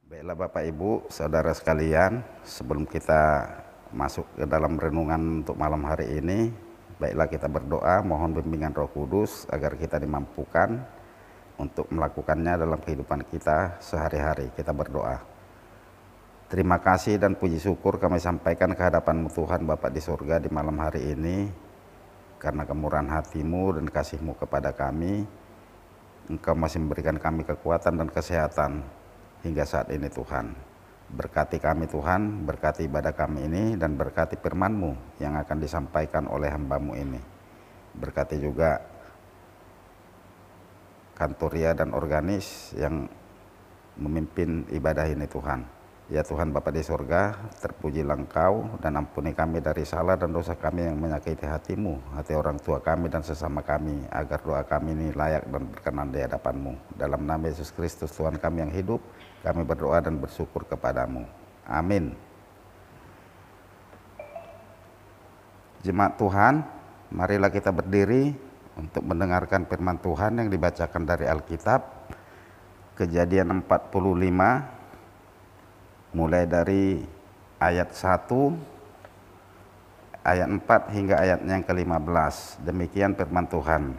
Baiklah Bapak Ibu, saudara sekalian, sebelum kita masuk ke dalam renungan untuk malam hari ini, baiklah kita berdoa, mohon bimbingan Roh Kudus agar kita dimampukan untuk melakukannya dalam kehidupan kita sehari-hari. Kita berdoa. Terima kasih dan puji syukur kami sampaikan ke hadapan-Mu Tuhan Bapa di surga di malam hari ini, karena kemurahan hati-Mu dan kasih-Mu kepada kami. Engkau masih memberikan kami kekuatan dan kesehatan hingga saat ini Tuhan. Berkati kami Tuhan, berkati ibadah kami ini, dan berkati firman-Mu yang akan disampaikan oleh hamba-Mu ini. Berkati juga kantoria dan organis yang memimpin ibadah ini Tuhan. Ya Tuhan Bapa di surga, terpujilah Engkau dan ampuni kami dari salah dan dosa kami yang menyakiti hati-Mu, hati orang tua kami dan sesama kami, agar doa kami ini layak dan berkenan di hadapan-Mu. Dalam nama Yesus Kristus Tuhan kami yang hidup, kami berdoa dan bersyukur kepada-Mu. Amin. Jemaat Tuhan, marilah kita berdiri untuk mendengarkan firman Tuhan yang dibacakan dari Alkitab, Kejadian 45, mulai dari ayat 1, ayat 4 hingga ayatnya yang ke-15. Demikian firman Tuhan.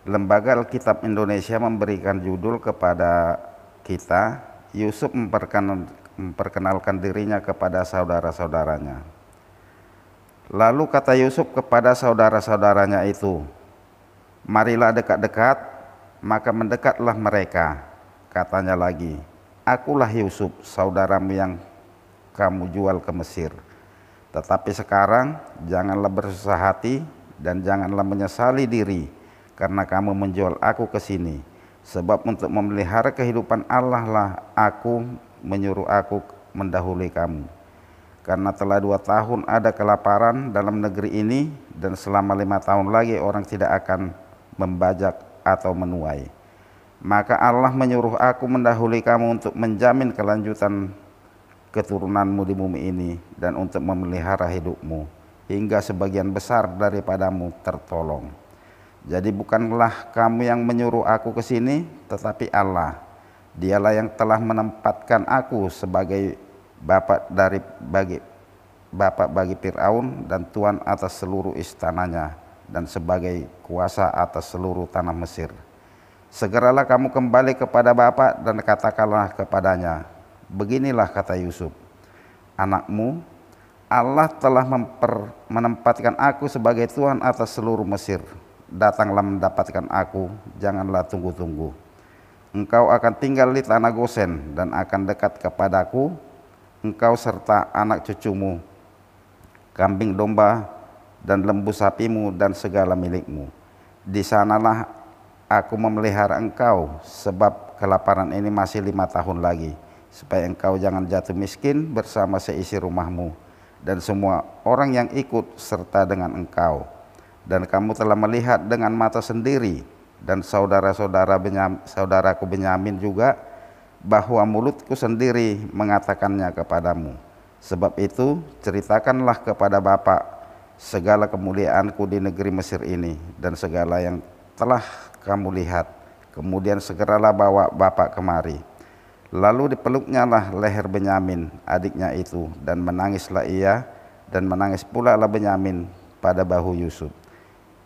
Lembaga Alkitab Indonesia memberikan judul kepada kita, Yusuf memperkenalkan dirinya kepada saudara-saudaranya. Lalu kata Yusuf kepada saudara-saudaranya itu, marilah dekat-dekat, maka mendekatlah mereka. Katanya lagi, akulah Yusuf, saudaramu yang kamu jual ke Mesir. Tetapi sekarang janganlah bersusah hati dan janganlah menyesali diri karena kamu menjual aku ke sini. Sebab untuk memelihara kehidupan Allah lah aku menyuruh aku mendahului kamu. Karena telah 2 tahun ada kelaparan dalam negeri ini, dan selama 5 tahun lagi orang tidak akan membajak atau menuai. Maka Allah menyuruh aku mendahului kamu untuk menjamin kelanjutan keturunanmu di bumi ini dan untuk memelihara hidupmu hingga sebagian besar daripadamu tertolong. Jadi bukanlah kamu yang menyuruh aku ke sini, tetapi Allah. Dialah yang telah menempatkan aku sebagai bapak bagi Firaun dan tuan atas seluruh istananya dan sebagai kuasa atas seluruh tanah Mesir. Segeralah kamu kembali kepada bapak dan katakanlah kepadanya, beginilah kata Yusuf, anakmu, Allah telah menempatkan aku sebagai tuan atas seluruh Mesir. Datanglah mendapatkan aku, janganlah tunggu-tunggu. Engkau akan tinggal di tanah Gosen dan akan dekat kepadaku, engkau serta anak cucumu, kambing domba dan lembu sapimu dan segala milikmu. Di sanalah aku memelihara engkau, sebab kelaparan ini masih 5 tahun lagi, supaya engkau jangan jatuh miskin bersama seisi rumahmu dan semua orang yang ikut serta dengan engkau. Dan kamu telah melihat dengan mata sendiri, dan saudaraku Benyamin juga, bahwa mulutku sendiri mengatakannya kepadamu. Sebab itu ceritakanlah kepada bapak segala kemuliaanku di negeri Mesir ini dan segala yang telah kamu lihat. Kemudian segeralah bawa bapak kemari. Lalu dipeluknya lah leher Benyamin, adiknya itu, dan menangislah ia, dan menangis pula lah Benyamin pada bahu Yusuf.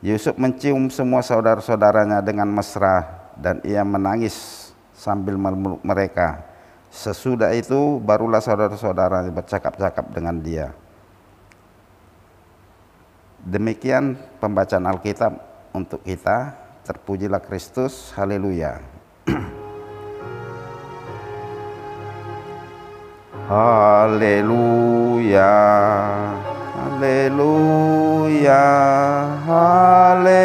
Yusuf mencium semua saudara-saudaranya dengan mesra, dan ia menangis sambil memeluk mereka. Sesudah itu barulah saudara-saudaranya bercakap-cakap dengan dia. Demikian pembacaan Alkitab untuk kita. Terpujilah Kristus, haleluya. Haleluya, haleluya, haleluya.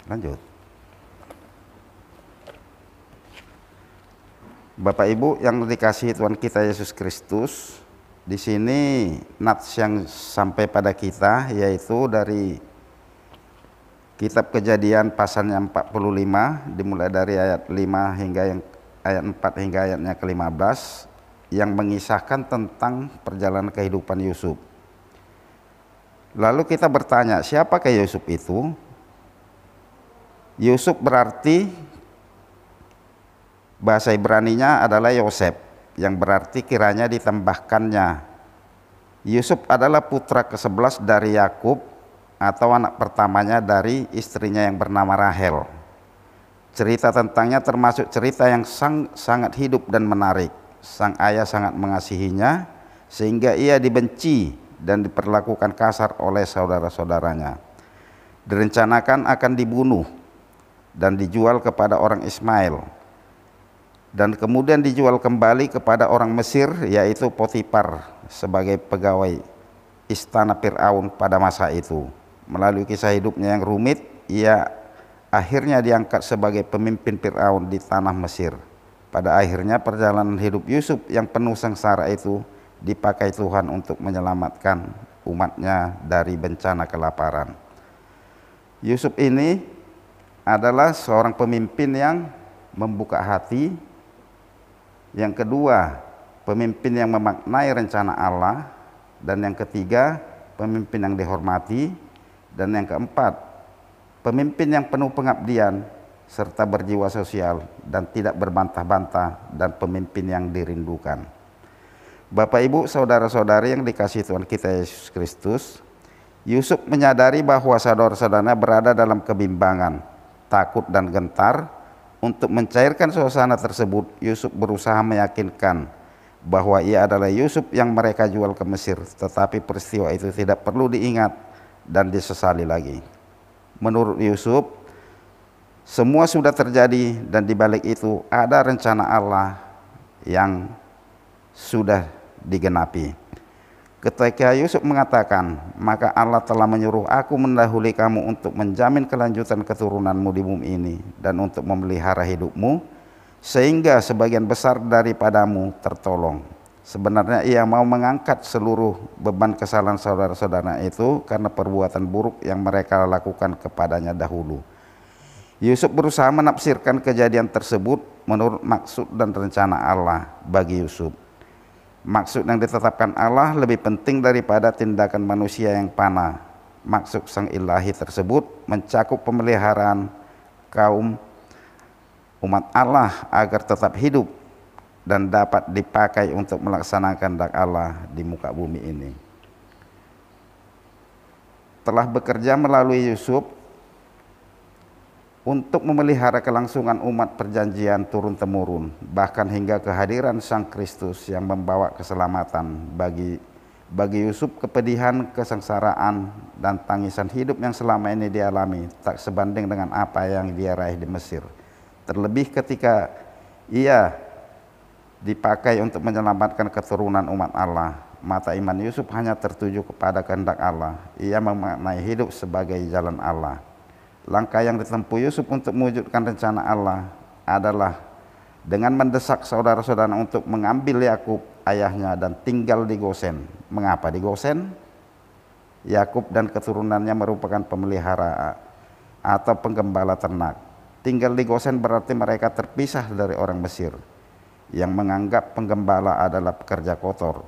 Lanjut. Bapak Ibu yang dikasihi Tuhan kita Yesus Kristus, di sini nats yang sampai pada kita yaitu dari Kitab Kejadian pasalnya 45, dimulai dari ayat 5 hingga ayat 4 hingga ayatnya ke-15, yang mengisahkan tentang perjalanan kehidupan Yusuf. Lalu kita bertanya, siapakah Yusuf itu? Yusuf berarti bahasa Ibraninya adalah Yosef, yang berarti kiranya ditambahkannya. Yusuf adalah putra ke-11 dari Yakub atau anak pertamanya dari istrinya yang bernama Rahel. Cerita tentangnya termasuk cerita yang sangat hidup dan menarik. Sang ayah sangat mengasihinya sehingga ia dibenci dan diperlakukan kasar oleh saudara-saudaranya. Direncanakan akan dibunuh dan dijual kepada orang Ismail, dan kemudian dijual kembali kepada orang Mesir, yaitu Potifar, sebagai pegawai istana Fir'aun pada masa itu. Melalui kisah hidupnya yang rumit, ia akhirnya diangkat sebagai pemimpin Fir'aun di tanah Mesir. Pada akhirnya perjalanan hidup Yusuf yang penuh sengsara itu dipakai Tuhan untuk menyelamatkan umatnya dari bencana kelaparan. Yusuf ini adalah seorang pemimpin yang membuka hati. Yang kedua, pemimpin yang memaknai rencana Allah. Dan yang ketiga, pemimpin yang dihormati. Dan yang keempat, pemimpin yang penuh pengabdian serta berjiwa sosial dan tidak berbantah-bantah, dan pemimpin yang dirindukan. Bapak, Ibu, saudara-saudari yang dikasihi Tuhan kita Yesus Kristus, Yusuf menyadari bahwa saudara-saudaranya berada dalam kebimbangan, takut dan gentar. Untuk mencairkan suasana tersebut, Yusuf berusaha meyakinkan bahwa ia adalah Yusuf yang mereka jual ke Mesir, tetapi peristiwa itu tidak perlu diingat dan disesali lagi. Menurut Yusuf, semua sudah terjadi dan di balik itu ada rencana Allah yang sudah digenapi. Ketika Yusuf mengatakan, maka Allah telah menyuruh aku mendahului kamu untuk menjamin kelanjutan keturunanmu di bumi ini dan untuk memelihara hidupmu, sehingga sebagian besar daripadamu tertolong. Sebenarnya ia mau mengangkat seluruh beban kesalahan saudara-saudara itu karena perbuatan buruk yang mereka lakukan kepadanya dahulu. Yusuf berusaha menafsirkan kejadian tersebut menurut maksud dan rencana Allah bagi Yusuf. Maksud yang ditetapkan Allah lebih penting daripada tindakan manusia yang panah. Maksud sang ilahi tersebut mencakup pemeliharaan kaum umat Allah agar tetap hidup dan dapat dipakai untuk melaksanakan kehendak Allah di muka bumi ini. Telah bekerja melalui Yusuf untuk memelihara kelangsungan umat perjanjian turun-temurun, bahkan hingga kehadiran Sang Kristus yang membawa keselamatan bagi Yusuf. Kepedihan, kesengsaraan, dan tangisan hidup yang selama ini dialami tak sebanding dengan apa yang dia raih di Mesir. Terlebih ketika ia dipakai untuk menyelamatkan keturunan umat Allah, mata iman Yusuf hanya tertuju kepada kehendak Allah. Ia memaknai hidup sebagai jalan Allah. Langkah yang ditempuh Yusuf untuk mewujudkan rencana Allah adalah dengan mendesak saudara-saudara untuk mengambil Yakub ayahnya dan tinggal di Gosen. Mengapa di Gosen? Yakub dan keturunannya merupakan pemelihara atau penggembala ternak. Tinggal di Gosen berarti mereka terpisah dari orang Mesir yang menganggap penggembala adalah pekerja kotor.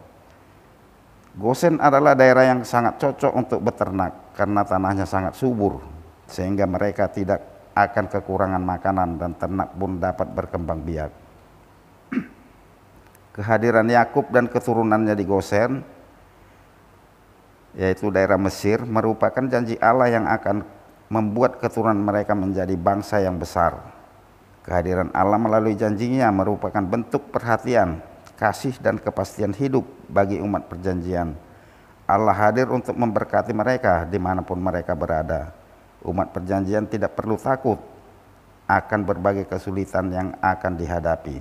Gosen adalah daerah yang sangat cocok untuk beternak karena tanahnya sangat subur, sehingga mereka tidak akan kekurangan makanan dan ternak pun dapat berkembang biak. Kehadiran Yakub dan keturunannya di Gosen, yaitu daerah Mesir, merupakan janji Allah yang akan membuat keturunan mereka menjadi bangsa yang besar. Kehadiran Allah melalui janjinya merupakan bentuk perhatian, kasih, dan kepastian hidup bagi umat perjanjian. Allah hadir untuk memberkati mereka dimanapun mereka berada. Umat perjanjian tidak perlu takut akan berbagai kesulitan yang akan dihadapi.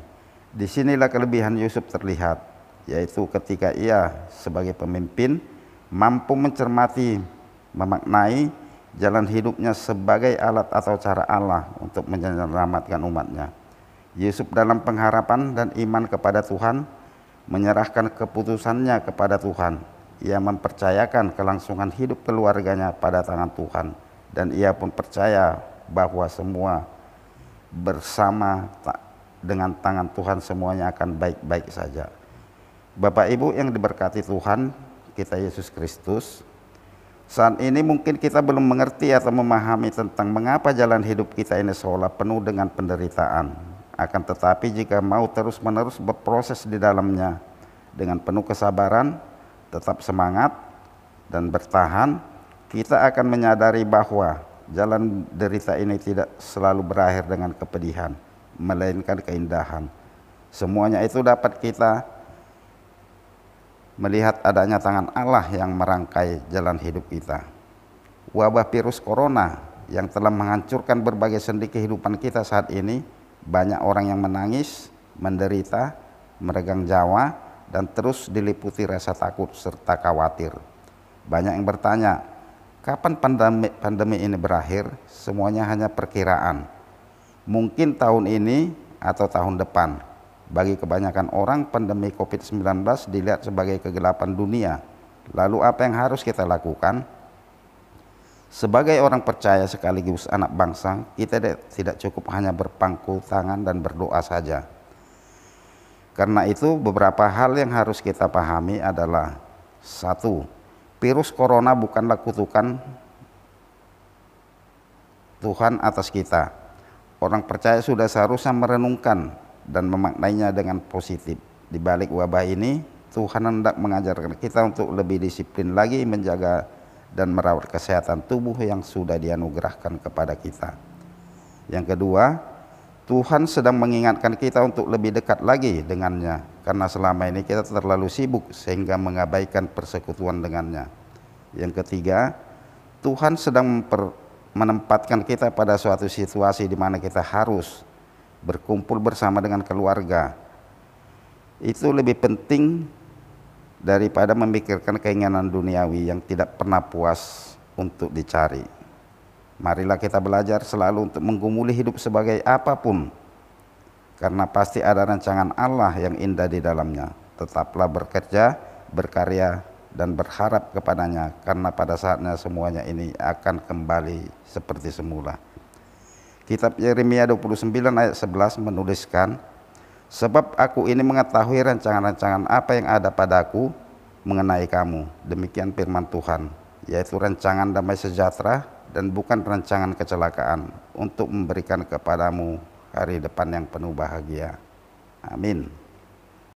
Disinilah kelebihan Yusuf terlihat, yaitu ketika ia sebagai pemimpin mampu mencermati, memaknai jalan hidupnya sebagai alat atau cara Allah untuk menyelamatkan umatnya. Yusuf dalam pengharapan dan iman kepada Tuhan menyerahkan keputusannya kepada Tuhan. Ia mempercayakan kelangsungan hidup keluarganya pada tangan Tuhan, dan ia pun percaya bahwa semua bersama dengan tangan Tuhan semuanya akan baik-baik saja. Bapak Ibu yang diberkati Tuhan kita Yesus Kristus, Saat ini mungkin kita belum mengerti atau memahami tentang mengapa jalan hidup kita ini seolah penuh dengan penderitaan. Akan tetapi jika mau terus-menerus berproses di dalamnya dengan penuh kesabaran, tetap semangat, dan bertahan, kita akan menyadari bahwa jalan derita ini tidak selalu berakhir dengan kepedihan, melainkan keindahan. Semuanya itu dapat kita melihat adanya tangan Allah yang merangkai jalan hidup kita. Wabah virus corona yang telah menghancurkan berbagai sendi kehidupan kita saat ini, banyak orang yang menangis, menderita, meregang nyawa, dan terus diliputi rasa takut serta khawatir. Banyak yang bertanya, kapan pandemi ini berakhir? Semuanya hanya perkiraan. Mungkin tahun ini atau tahun depan. Bagi kebanyakan orang, pandemi COVID-19 dilihat sebagai kegelapan dunia. Lalu apa yang harus kita lakukan? Sebagai orang percaya sekaligus anak bangsa, kita tidak cukup hanya berpangku tangan dan berdoa saja. Karena itu beberapa hal yang harus kita pahami adalah: 1. Virus corona bukanlah kutukan Tuhan atas kita. Orang percaya sudah seharusnya merenungkan dan memaknainya dengan positif. Di balik wabah ini, Tuhan hendak mengajarkan kita untuk lebih disiplin lagi menjaga dan merawat kesehatan tubuh yang sudah dianugerahkan kepada kita. Yang kedua, Tuhan sedang mengingatkan kita untuk lebih dekat lagi dengannya, karena selama ini kita terlalu sibuk sehingga mengabaikan persekutuan dengannya. Yang ketiga, Tuhan sedang menempatkan kita pada suatu situasi di mana kita harus berkumpul bersama dengan keluarga. Itu lebih penting daripada memikirkan keinginan duniawi yang tidak pernah puas untuk dicari. Marilah kita belajar selalu untuk menggumuli hidup sebagai apapun, karena pasti ada rancangan Allah yang indah di dalamnya. Tetaplah bekerja, berkarya, dan berharap kepadanya, karena pada saatnya semuanya ini akan kembali seperti semula. Kitab Yeremia 29 ayat 11 menuliskan, sebab aku ini mengetahui rancangan-rancangan apa yang ada padaku mengenai kamu, demikian firman Tuhan, yaitu rancangan damai sejahtera dan bukan rancangan kecelakaan, untuk memberikan kepadamu hari depan yang penuh bahagia. Amin.